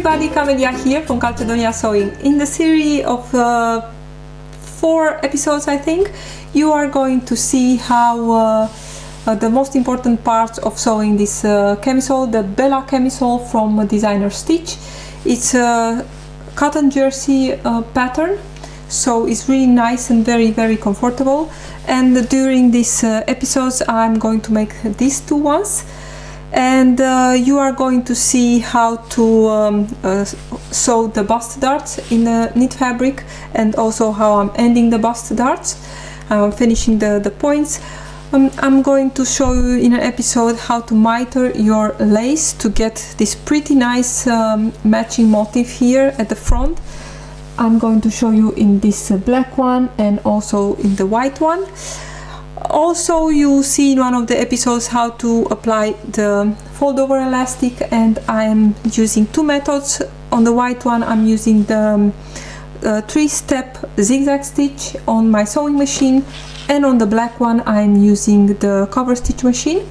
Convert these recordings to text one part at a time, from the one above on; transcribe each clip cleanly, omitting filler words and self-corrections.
everybody, Camelia here from Calcedonia Sewing. In the series of 4 episodes, I think, you are going to see how the most important parts of sewing this camisole, the Bella camisole from designer Stitch. It's a cotton jersey pattern, so it's really nice and very comfortable. And during these episodes I'm going to make these 2 ones, and you are going to see how to sew the bust darts in the knit fabric, and also how I'm ending the bust darts, finishing the points. I'm going to show you in an episode how to miter your lace to get this pretty nice matching motif here at the front. I'm going to show you in this black one and also in the white one. Also, you see in one of the episodes how to apply the fold over elastic, and I'm using 2 methods. On the white one I'm using the 3-step zigzag stitch on my sewing machine, and on the black one I'm using the cover stitch machine.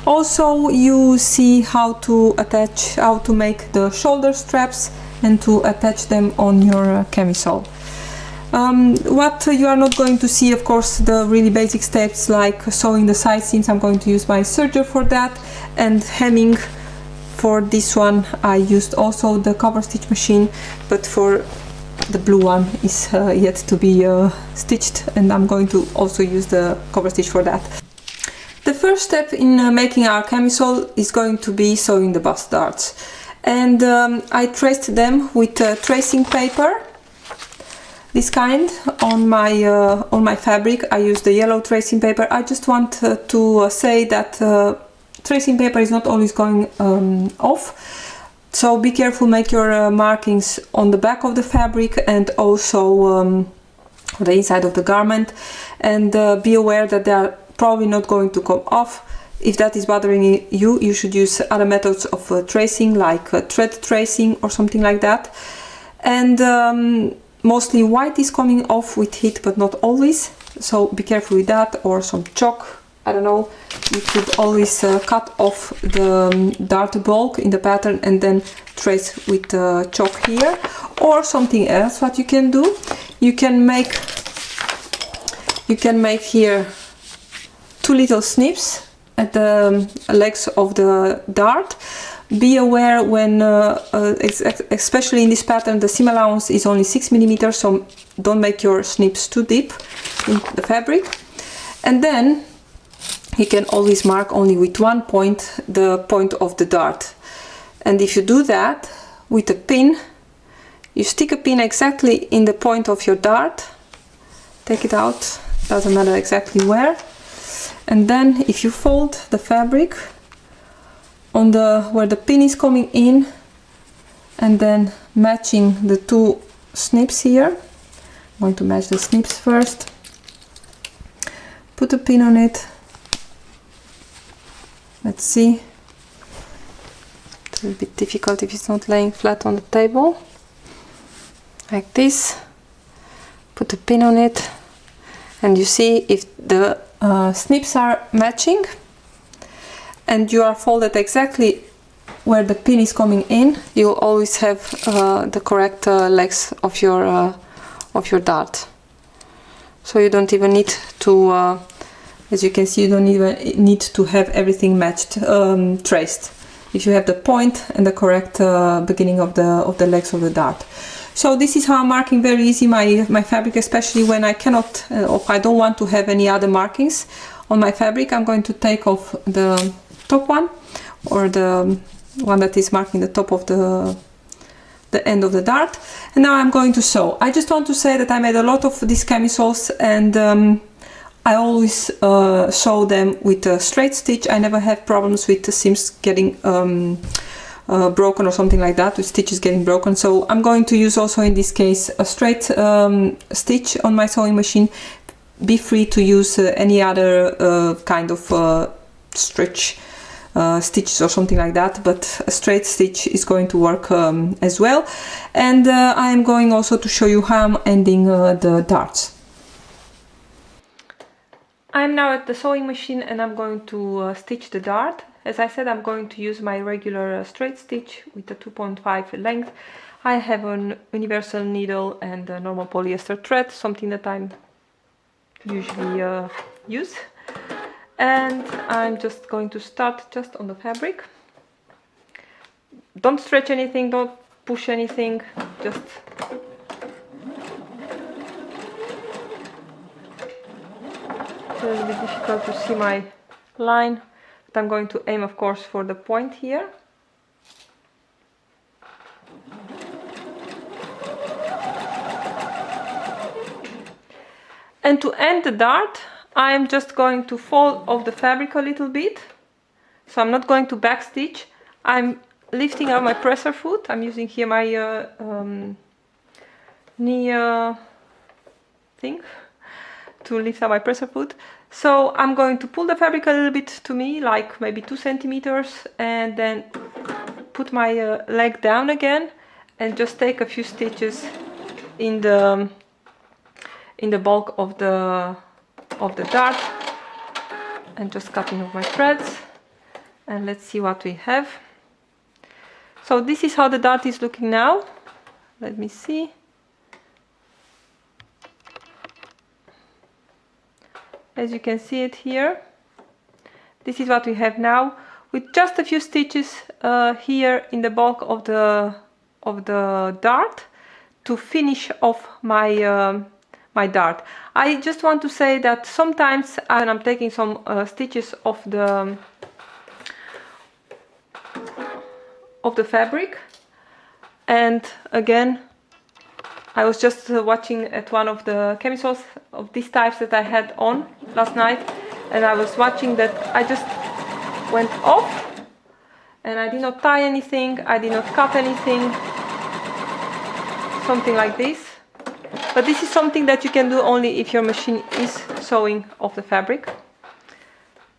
Also, you see how to make the shoulder straps and to attach them on your camisole. What you are not going to see, of course, the really basic steps like sewing the side seams. I'm going to use my serger for that, and hemming for this one I used also the cover stitch machine, but for the blue one is yet to be stitched, and I'm going to also use the cover stitch for that. The first step in making our camisole is going to be sewing the bust darts, and I traced them with tracing paper, this kind, on my fabric. I use the yellow tracing paper. I just want to say that tracing paper is not always going off, so be careful, make your markings on the back of the fabric and also the inside of the garment, and be aware that they are probably not going to come off. If that is bothering you, you should use other methods of tracing, like thread tracing or something like that. And mostly white is coming off with heat, but not always, so be careful with that. Or some chalk, I don't know, you could always cut off the dart bulk in the pattern and then trace with chalk here. Or something else what you can do, you can make here 2 little snips at the legs of the dart. Be aware when, especially in this pattern, the seam allowance is only 6 mm, so don't make your snips too deep in the fabric. And then you can always mark only with 1 point, the point of the dart. And if you do that with a pin, you stick a pin exactly in the point of your dart, take it out, doesn't matter exactly where, and then if you fold the fabric on where the pin is coming in, and then matching the 2 snips here. I'm going to match the snips first, put a pin on it. Let's see, it's a bit difficult if it's not laying flat on the table, like this. Put a pin on it, and you see if the snips are matching and you are folded exactly where the pin is coming in, you'll always have the correct legs of your dart. So you don't even need to, as you can see, you don't even need to have everything matched, traced, if you have the point and the correct beginning of the legs of the dart. So this is how I'm marking very easy my fabric, especially when I cannot, or I don't want to have any other markings on my fabric. I'm going to take off the top one, or the one that is marking the top of the end of the dart, and now I'm going to sew. I just want to say that I made a lot of these camisoles, and I always sew them with a straight stitch. I never have problems with the seams getting broken or something like that, with stitches getting broken. So I'm going to use also in this case a straight stitch on my sewing machine. Be free to use any other kind of stitch stitches or something like that, but a straight stitch is going to work as well. And I am going also to show you how I'm ending the darts. I'm now at the sewing machine and I'm going to stitch the dart. As I said, I'm going to use my regular straight stitch with a 2.5 length. I have an universal needle and a normal polyester thread, something that I usually use. And I'm just going to start just on the fabric. Don't stretch anything, don't push anything, just it's a little bit difficult to see my line, but I'm going to aim, of course, for the point here. And to end the dart, I'm just going to fold off the fabric a little bit. So I'm not going to backstitch. I'm lifting out my presser foot. I'm using here my knee thing to lift out my presser foot. So I'm going to pull the fabric a little bit to me, like maybe 2 centimeters, and then put my leg down again and just take a few stitches in the bulk of the dart and just cutting off my threads. And let's see what we have. So this is how the dart is looking now. Let me see. As you can see it here, this is what we have now, with just a few stitches here in the bulk of the dart to finish off my my dart. I just want to say that sometimes when I'm taking some stitches off the fabric, and again I was just watching at one of the camisoles of these types that I had on last night, and I was watching that I just went off and I did not tie anything, I did not cut anything, something like this. But this is something that you can do only if your machine is sewing off the fabric.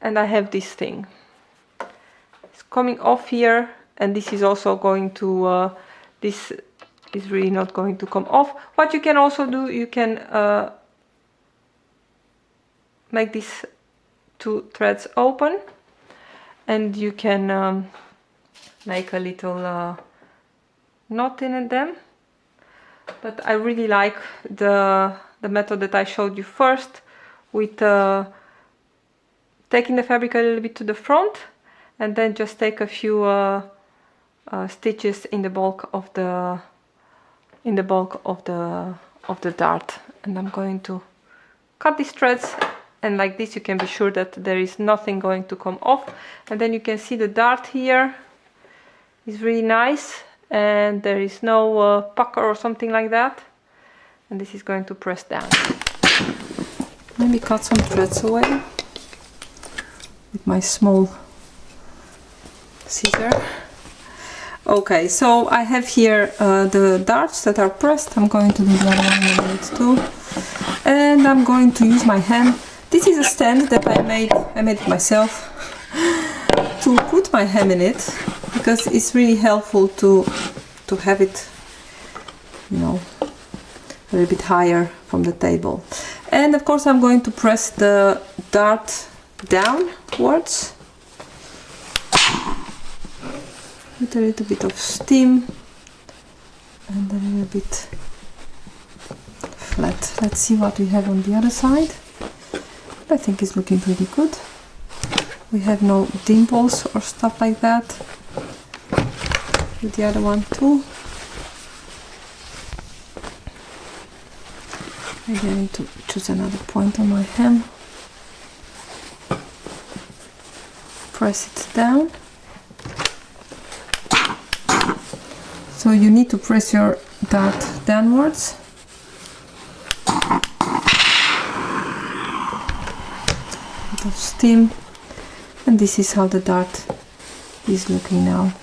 And I have this thing. It's coming off here, and this is also going to, this is really not going to come off. What you can also do, you can make these 2 threads open, and you can make a little knot in them. But I really like the method that I showed you first, with taking the fabric a little bit to the front and then just take a few stitches in the bulk of the dart. And I'm going to cut these threads, and like this you can be sure that there is nothing going to come off. And then you can see the dart here is really nice, and there is no pucker or something like that. And this is going to press down. Let me cut some threads away with my small scissor. Okay, so I have here the darts that are pressed. I'm going to do the other one in a minute too. And I'm going to use my hand. This is a stand that I made it myself to put my hem in it, because it's really helpful to have it, you know, a little bit higher from the table. And of course I'm going to press the dart downwards with a little bit of steam and a little bit flat. Let's see what we have on the other side. I think it's looking pretty good. We have no dimples or stuff like that. With the other one too. Maybe I need to choose another point on my hem. Press it down. So you need to press your dart downwards. A bit of steam. And this is how the dart is looking now.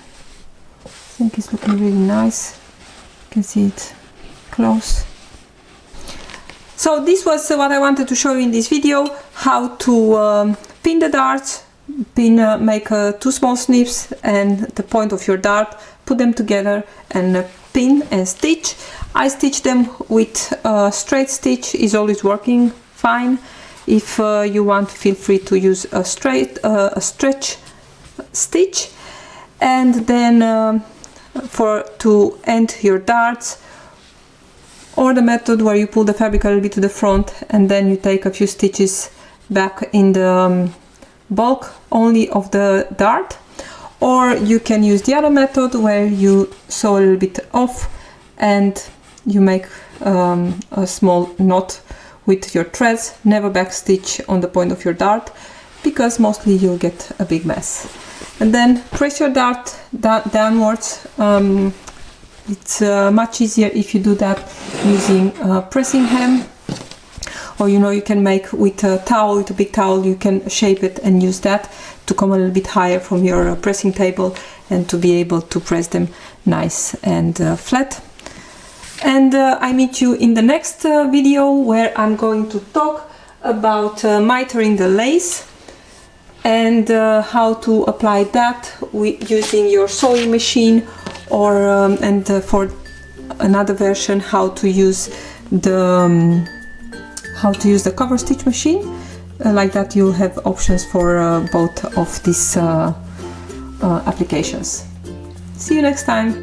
I think it's looking really nice. You can see it close. So this was what I wanted to show you in this video, how to pin the darts, make 2 small snips and the point of your dart, put them together and pin and stitch. I stitch them with straight stitch, is always working fine. If you want, feel free to use a stretch stitch. And then to end your darts, or the method where you pull the fabric a little bit to the front and then you take a few stitches back in the bulk only of the dart, or you can use the other method where you sew a little bit off and you make a small knot with your threads. Never backstitch on the point of your dart, because mostly you'll get a big mess. And then press your dart downwards. It's much easier if you do that using a pressing hem, or you can make with a towel, with a big towel, you can shape it and use that to come a little bit higher from your pressing table and to be able to press them nice and flat. And I meet you in the next video, where I'm going to talk about mitering the lace and how to apply that using your sewing machine, or for another version, how to use the cover stitch machine. Like that, you'll have options for both of these applications. See you next time.